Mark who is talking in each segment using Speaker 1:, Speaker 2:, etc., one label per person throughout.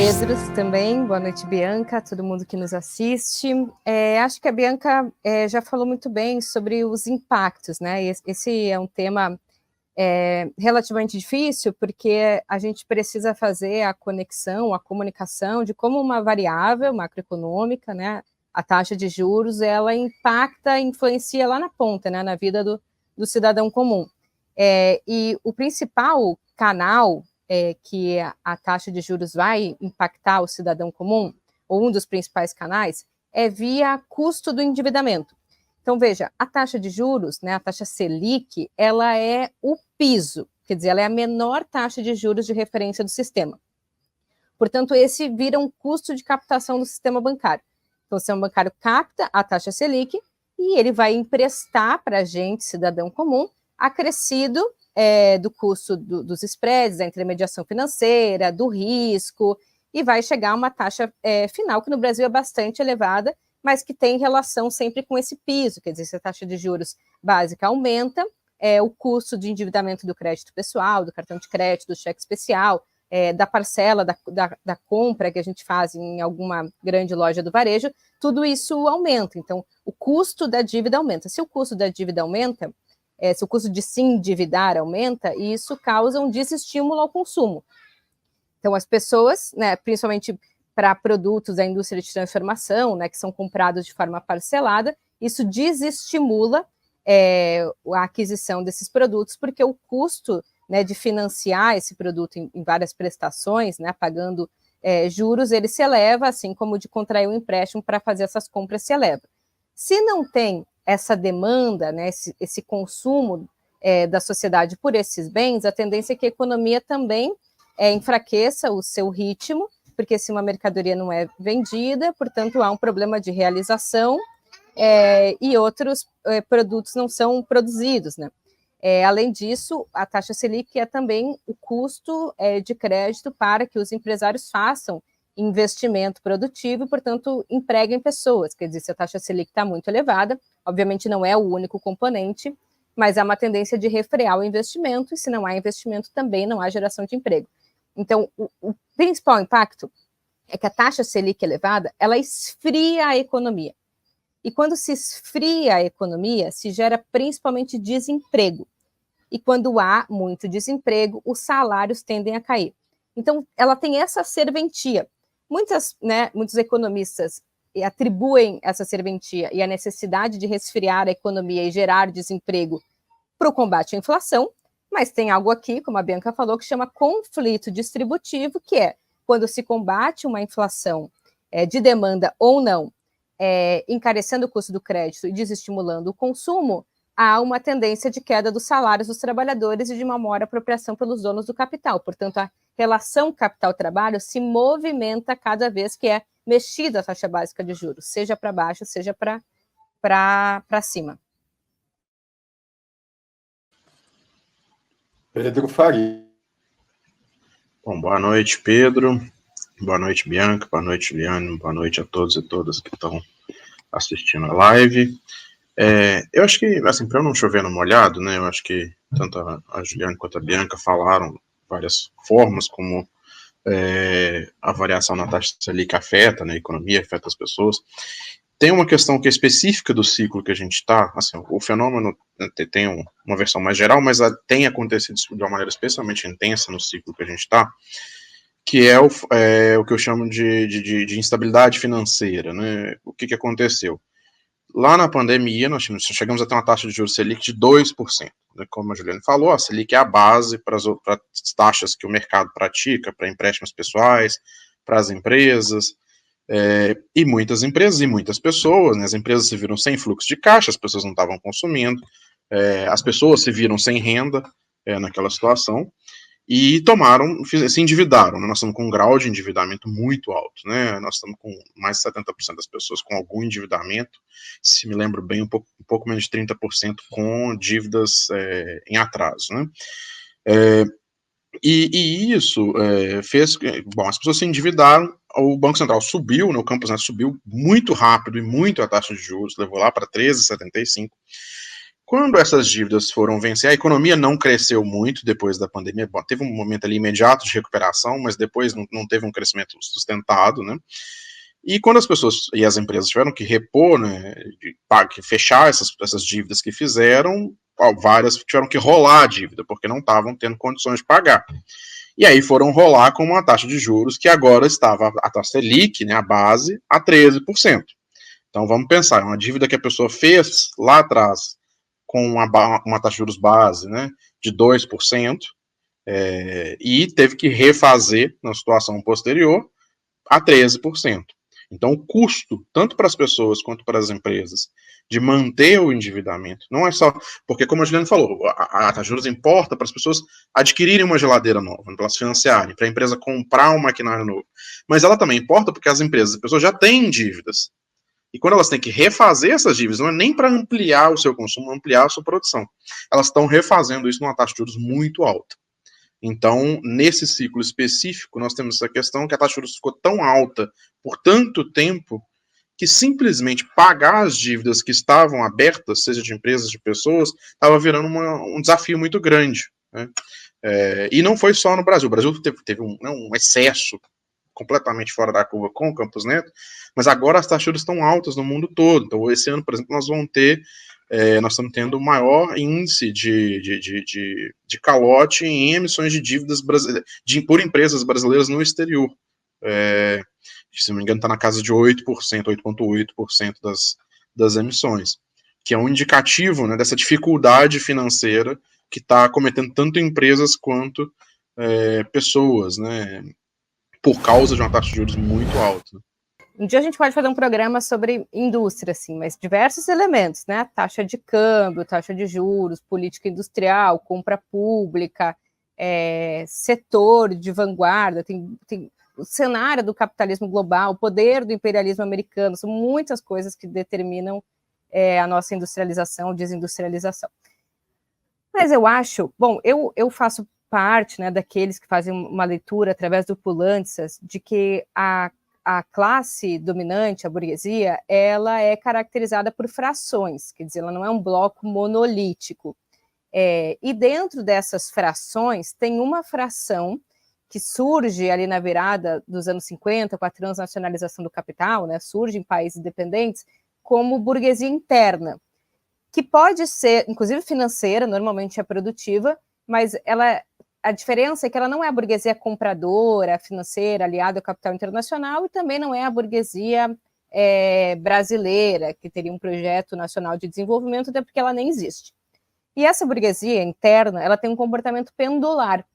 Speaker 1: Pedro também, boa noite, Bianca, todo mundo que nos assiste. Acho que a Bianca já falou muito bem sobre os impactos, né? Esse é um tema relativamente difícil, porque a gente precisa fazer a conexão, a comunicação de como uma variável macroeconômica, né, a taxa de juros, ela impacta, influencia lá na ponta, né, na vida do cidadão comum. E o principal canal que a taxa de juros vai impactar o cidadão comum, ou um dos principais canais, é via custo do endividamento. Então, veja, a taxa de juros, né, a taxa Selic, ela é o piso, quer dizer, ela é a menor taxa de juros de referência do sistema. Portanto, esse vira um custo de captação do sistema bancário. Então, o sistema bancário capta a taxa Selic e ele vai emprestar para a gente, cidadão comum, acrescido do custo dos spreads, da intermediação financeira, do risco, e vai chegar a uma taxa final, que no Brasil é bastante elevada, mas que tem relação sempre com esse piso, quer dizer, se a taxa de juros básica aumenta, o custo de endividamento do crédito pessoal, do cartão de crédito, do cheque especial, da parcela da compra que a gente faz em alguma grande loja do varejo, tudo isso aumenta. Então, o custo da dívida aumenta. Se o custo da dívida aumenta, se o custo de se endividar aumenta, isso causa um desestímulo ao consumo. Então, as pessoas, né, principalmente para produtos da indústria de transformação, né, que são comprados de forma parcelada, isso desestimula a aquisição desses produtos, porque o custo, né, de financiar esse produto em várias prestações, né, pagando juros, ele se eleva, assim como de contrair um empréstimo para fazer essas compras se eleva. Se não tem essa demanda, né, esse consumo da sociedade por esses bens, a tendência é que a economia também enfraqueça o seu ritmo, porque se uma mercadoria não é vendida, portanto, há um problema de realização e outros produtos não são produzidos, né? Além disso, a taxa Selic é também o custo de crédito para que os empresários façam investimento produtivo e, portanto, empreguem pessoas. Quer dizer, se a taxa Selic está muito elevada, obviamente não é o único componente, mas há uma tendência de refrear o investimento, e se não há investimento, também não há geração de emprego. Então, o principal impacto é que a taxa Selic elevada, ela esfria a economia. E quando se esfria a economia, se gera principalmente desemprego. E quando há muito desemprego, os salários tendem a cair. Então, ela tem essa serventia. Muitos economistas atribuem essa serventia e a necessidade de resfriar a economia e gerar desemprego para o combate à inflação, mas tem algo aqui, como a Bianca falou, que chama conflito distributivo, que é quando se combate uma inflação de demanda ou não, encarecendo o custo do crédito e desestimulando o consumo, há uma tendência de queda dos salários dos trabalhadores e de uma maior apropriação pelos donos do capital. Portanto, a relação capital-trabalho se movimenta cada vez que é mexida a taxa básica de juros, seja para baixo, seja para cima.
Speaker 2: Pedro Faria.
Speaker 3: Bom, boa noite, Pedro. Boa noite, Bianca. Boa noite, Juliane. Boa noite a todos e todas que estão assistindo a live. Eu acho que, assim, para eu não chover no molhado, né, eu acho que tanto a Juliane quanto a Bianca falaram várias formas como a variação na taxa Selic afeta, né, a economia, afeta as pessoas. Tem uma questão que é específica do ciclo que a gente está, assim, o fenômeno tem uma versão mais geral, mas tem acontecido de uma maneira especialmente intensa no ciclo que a gente está, que é o que eu chamo de instabilidade financeira, né? O que aconteceu? Lá na pandemia, nós chegamos a ter uma taxa de juros Selic de 2%. Né? Como a Juliane falou, a Selic é a base para as taxas que o mercado pratica, para empréstimos pessoais, para as empresas, e muitas empresas e muitas pessoas, né? As empresas se viram sem fluxo de caixa, as pessoas não estavam consumindo, as pessoas se viram sem renda naquela situação, e se endividaram, né? Nós estamos com um grau de endividamento muito alto, né? Nós estamos com mais de 70% das pessoas com algum endividamento, se me lembro bem, um pouco menos de 30% com dívidas em atraso, né? E isso fez, bom, as pessoas se endividaram, o Banco Central subiu, né, o Campos Neto subiu muito rápido e muito a taxa de juros, levou lá para 13,75, Quando essas dívidas foram vencer, a economia não cresceu muito depois da pandemia. Bom, teve um momento ali imediato de recuperação, mas depois não teve um crescimento sustentado, né? E quando as pessoas e as empresas tiveram que repor, né, fechar essas dívidas que fizeram, várias tiveram que rolar a dívida, porque não estavam tendo condições de pagar. E aí foram rolar com uma taxa de juros que agora estava, a taxa Selic, né, a base, a 13%. Então vamos pensar, uma dívida que a pessoa fez lá atrás com uma taxa de juros base, né, de 2%, e teve que refazer na situação posterior a 13%. Então, o custo, tanto para as pessoas quanto para as empresas, de manter o endividamento, não é só. Porque, como a Juliana falou, a taxa de juros importa para as pessoas adquirirem uma geladeira nova, para elas financiarem, para a empresa comprar um maquinário novo. Mas ela também importa porque as empresas, as pessoas já têm dívidas. E quando elas têm que refazer essas dívidas, não é nem para ampliar o seu consumo, ampliar a sua produção. Elas estão refazendo isso numa taxa de juros muito alta. Então, nesse ciclo específico, nós temos essa questão que a taxa de juros ficou tão alta por tanto tempo que simplesmente pagar as dívidas que estavam abertas, seja de empresas, de pessoas, estava virando um desafio muito grande. Né? E não foi só no Brasil. O Brasil teve um excesso completamente fora da curva com o Campos Neto, mas agora as taxas de juros estão altas no mundo todo. Então, esse ano, por exemplo, nós estamos tendo o maior índice de calote em emissões de dívidas por empresas brasileiras no exterior. Se não me engano, está na casa de 8,8% das emissões, que é um indicativo, né, dessa dificuldade financeira que está cometendo tanto empresas quanto pessoas, né, por causa de uma taxa de juros muito alta.
Speaker 1: Um dia a gente pode fazer um programa sobre indústria, assim, mas diversos elementos, né? Taxa de câmbio, taxa de juros, política industrial, compra pública, setor de vanguarda, tem o cenário do capitalismo global, o poder do imperialismo americano, são muitas coisas que determinam a nossa industrialização, desindustrialização. Mas eu acho, bom, eu faço parte, né, daqueles que fazem uma leitura através do Pulantzas de que a classe dominante, a burguesia, ela é caracterizada por frações, quer dizer, ela não é um bloco monolítico. E dentro dessas frações tem uma fração que surge ali na virada dos anos 50, com a transnacionalização do capital, né, surge em países independentes, como burguesia interna, que pode ser, inclusive financeira, normalmente é produtiva, mas a diferença é que ela não é a burguesia compradora, financeira, aliada ao capital internacional, e também não é a burguesia brasileira, que teria um projeto nacional de desenvolvimento, até porque ela nem existe. E essa burguesia interna, ela tem um comportamento pendular.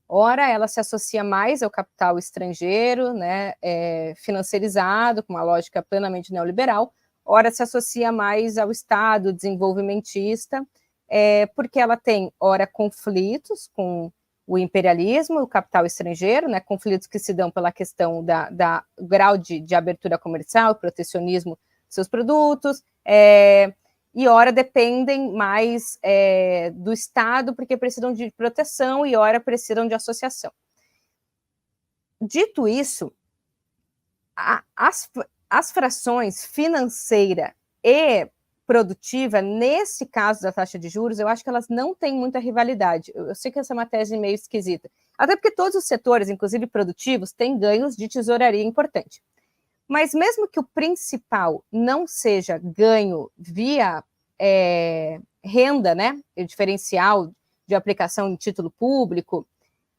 Speaker 1: Ora, ela se associa mais ao capital estrangeiro, né, financiarizado, com uma lógica plenamente neoliberal, ora se associa mais ao Estado desenvolvimentista, porque ela tem, ora, conflitos com o imperialismo, o capital estrangeiro, né, conflitos que se dão pela questão da grau de abertura comercial, protecionismo dos seus produtos, e ora dependem mais do Estado, porque precisam de proteção, e ora precisam de associação. Dito isso, as frações financeira e produtiva, nesse caso da taxa de juros, eu acho que elas não têm muita rivalidade. Eu sei que essa é uma tese meio esquisita. Até porque todos os setores, inclusive produtivos, têm ganhos de tesouraria importante. Mas mesmo que o principal não seja ganho via renda, né, o diferencial de aplicação em título público,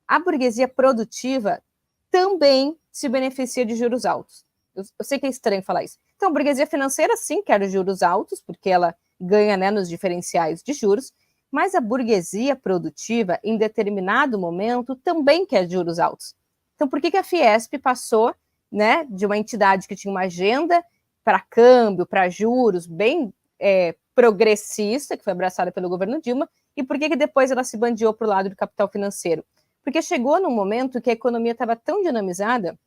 Speaker 1: a burguesia produtiva também se beneficia de juros altos. Eu sei que é estranho falar isso. Então, a burguesia financeira, sim, quer juros altos, porque ela ganha, né, nos diferenciais de juros, mas a burguesia produtiva, em determinado momento, também quer juros altos. Então, por que a Fiesp passou, né, de uma entidade que tinha uma agenda para câmbio, para juros, bem progressista, que foi abraçada pelo governo Dilma, e por que depois ela se bandeou para o lado do capital financeiro? Porque chegou num momento que a economia estava tão dinamizada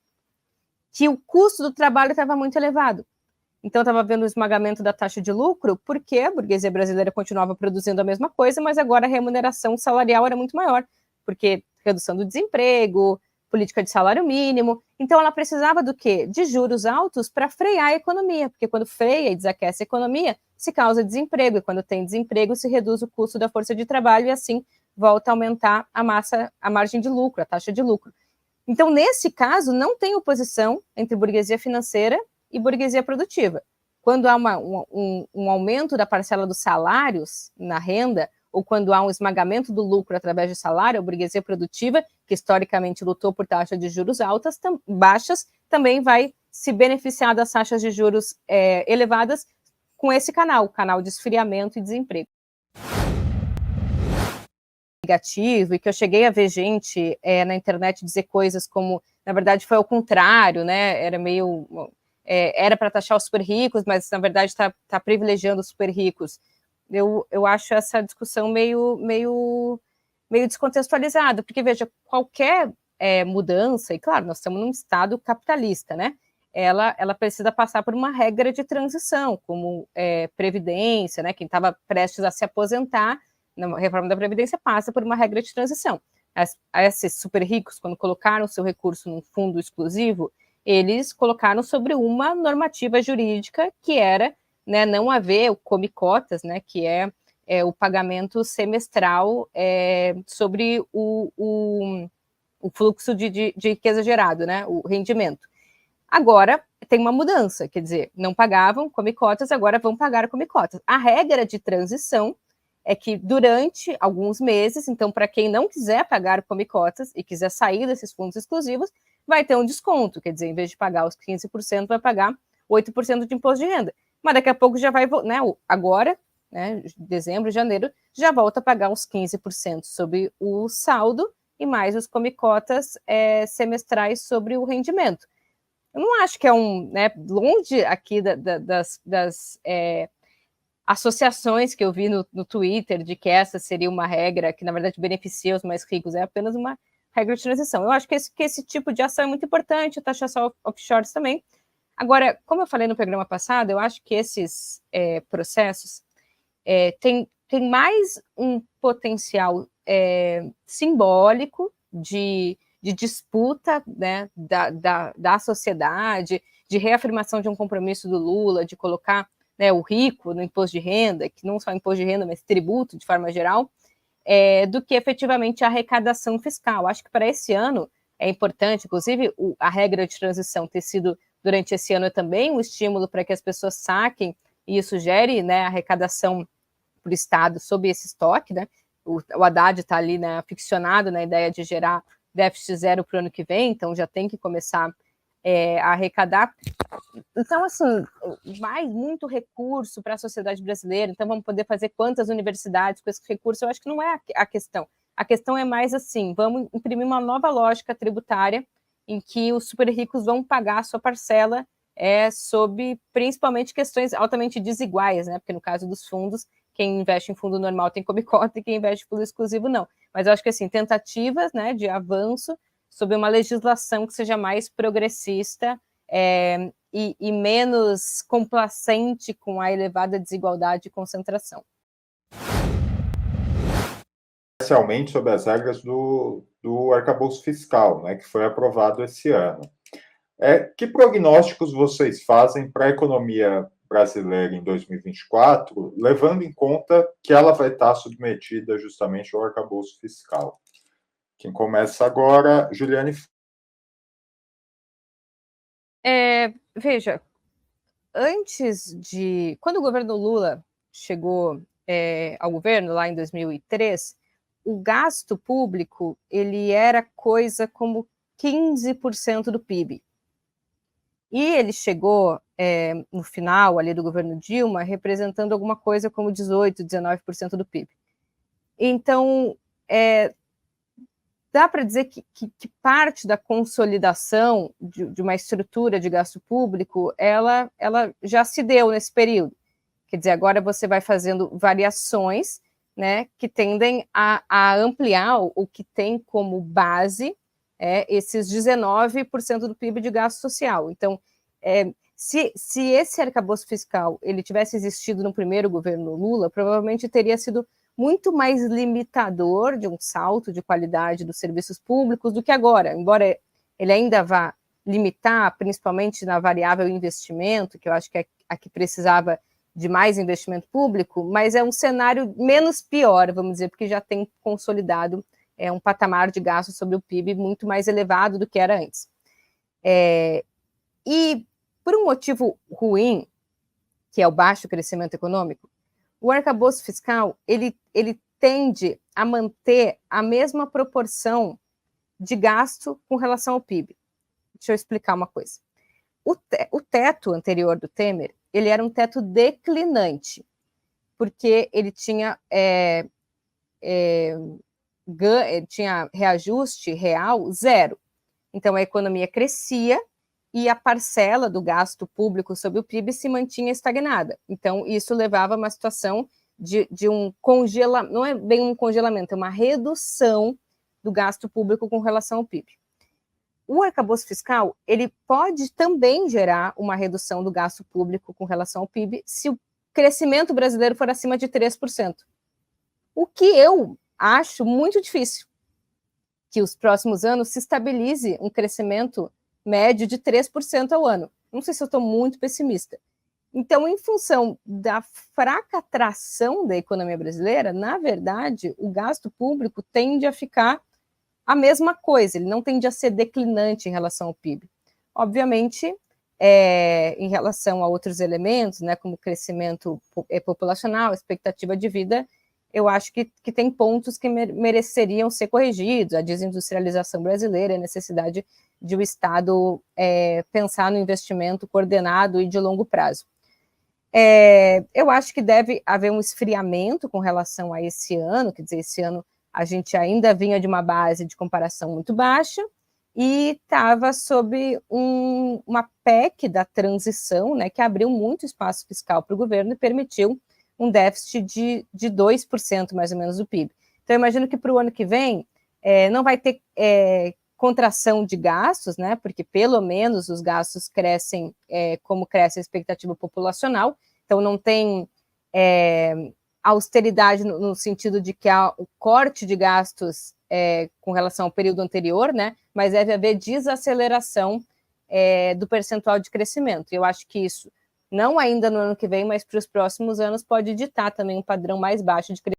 Speaker 1: que o custo do trabalho estava muito elevado. Então, estava vendo o esmagamento da taxa de lucro, porque a burguesia brasileira continuava produzindo a mesma coisa, mas agora a remuneração salarial era muito maior, porque redução do desemprego, política de salário mínimo. Então, ela precisava do quê? De juros altos para frear a economia, porque quando freia e desaquece a economia, se causa desemprego, e quando tem desemprego, se reduz o custo da força de trabalho e assim volta a aumentar a margem de lucro, a taxa de lucro. Então, nesse caso, não tem oposição entre burguesia financeira e burguesia produtiva. Quando há um aumento da parcela dos salários na renda, ou quando há um esmagamento do lucro através de salário, a burguesia produtiva, que historicamente lutou por taxas de juros baixas, também vai se beneficiar das taxas de juros elevadas com esse canal de esfriamento e desemprego. Negativo, e que eu cheguei a ver gente na internet dizer coisas como, na verdade, foi ao contrário, né? Era meio... era para taxar os super ricos, mas, na verdade, está privilegiando os super ricos. Eu acho essa discussão meio descontextualizada, porque, veja, qualquer mudança, e claro, nós estamos num Estado capitalista, né? Ela precisa passar por uma regra de transição, como previdência, né? Quem estava prestes a se aposentar, na reforma da Previdência, passa por uma regra de transição. Esses super ricos, quando colocaram seu recurso num fundo exclusivo, eles colocaram sobre uma normativa jurídica que era, né, não haver o come-cotas, né, que é o pagamento semestral sobre o fluxo de riqueza gerado, né, o rendimento. Agora tem uma mudança, quer dizer, não pagavam come-cotas, agora vão pagar come-cotas. A regra de transição é que durante alguns meses, então para quem não quiser pagar come-cotas e quiser sair desses fundos exclusivos, vai ter um desconto, quer dizer, em vez de pagar os 15%, vai pagar 8% de imposto de renda. Mas daqui a pouco já vai, né, agora, né, dezembro, janeiro, já volta a pagar os 15% sobre o saldo e mais os come-cotas semestrais sobre o rendimento. Eu não acho que é né, longe aqui das associações que eu vi no Twitter de que essa seria uma regra que, na verdade, beneficia os mais ricos, é apenas uma regra de transição. Eu acho que esse tipo de ação é muito importante, a taxação offshores também. Agora, como eu falei no programa passado, eu acho que esses processos têm mais um potencial simbólico de disputa, né, da sociedade, de reafirmação de um compromisso do Lula, de colocar, né, o rico no imposto de renda, que não só imposto de renda, mas tributo de forma geral, do que efetivamente a arrecadação fiscal. Acho que para esse ano é importante, inclusive a regra de transição ter sido durante esse ano também um estímulo para que as pessoas saquem e isso gere, né, arrecadação para o Estado sob esse estoque, né? O Haddad está ali, né, ficcionado na ideia de gerar déficit zero para o ano que vem, então já tem que começar a arrecadar. Então, assim, mais muito recurso para a sociedade brasileira, então vamos poder fazer quantas universidades com esse recurso, eu acho que não é a questão. A questão é mais assim, vamos imprimir uma nova lógica tributária em que os super ricos vão pagar a sua parcela sob principalmente questões altamente desiguais, né? Porque no caso dos fundos, quem investe em fundo normal tem come-cota e quem investe em fundo exclusivo não. Mas eu acho que assim, tentativas, né, de avanço sobre uma legislação que seja mais progressista e menos complacente com a elevada desigualdade e concentração.
Speaker 2: Especialmente sobre as regras do arcabouço fiscal, né, que foi aprovado esse ano. Que prognósticos vocês fazem para a economia brasileira em 2024, levando em conta que ela vai estar submetida justamente ao arcabouço fiscal? Quem começa agora, Juliane.
Speaker 1: Veja, quando o governo Lula chegou ao governo, lá em 2003, o gasto público ele era coisa como 15% do PIB. E ele chegou no final ali do governo Dilma representando alguma coisa como 18%, 19% do PIB. Então, dá para dizer que parte da consolidação de uma estrutura de gasto público, ela já se deu nesse período. Quer dizer, agora você vai fazendo variações, né, que tendem a ampliar o que tem como base esses 19% do PIB de gasto social. Então, se esse arcabouço fiscal ele tivesse existido no primeiro governo Lula, provavelmente teria sido muito mais limitador de um salto de qualidade dos serviços públicos do que agora, embora ele ainda vá limitar, principalmente na variável investimento, que eu acho que é a que precisava de mais investimento público, mas é um cenário menos pior, vamos dizer, porque já tem consolidado um patamar de gasto sobre o PIB muito mais elevado do que era antes. E por um motivo ruim, que é o baixo crescimento econômico, o arcabouço fiscal ele tende a manter a mesma proporção de gasto com relação ao PIB. Deixa eu explicar uma coisa. O teto anterior do Temer, ele era um teto declinante, porque ele tinha, tinha reajuste real zero. Então, a economia crescia e a parcela do gasto público sobre o PIB se mantinha estagnada. Então, isso levava a uma situação de um congelamento, não é bem um congelamento, é uma redução do gasto público com relação ao PIB. O arcabouço fiscal, ele pode também gerar uma redução do gasto público com relação ao PIB se o crescimento brasileiro for acima de 3%. O que eu acho muito difícil, que os próximos anos se estabilize um crescimento médio de 3% ao ano. Não sei se eu estou muito pessimista. Então, em função da fraca tração da economia brasileira, na verdade, o gasto público tende a ficar a mesma coisa, ele não tende a ser declinante em relação ao PIB. Obviamente, em relação a outros elementos, né, como crescimento populacional, expectativa de vida, eu acho que tem pontos que mereceriam ser corrigidos, a desindustrialização brasileira, a necessidade de o Estado pensar no investimento coordenado e de longo prazo. Eu acho que deve haver um esfriamento com relação a esse ano, quer dizer, esse ano a gente ainda vinha de uma base de comparação muito baixa e estava sob uma PEC da transição, né, que abriu muito espaço fiscal para o governo e permitiu um déficit de 2% mais ou menos do PIB. Então, eu imagino que para o ano que vem não vai ter contração de gastos, né, porque pelo menos os gastos crescem como cresce a expectativa populacional, então não tem austeridade no sentido de que há o corte de gastos com relação ao período anterior, né, mas deve haver desaceleração do percentual de crescimento. Eu acho que isso, não ainda no ano que vem, mas para os próximos anos, pode ditar também um padrão mais baixo de crescimento.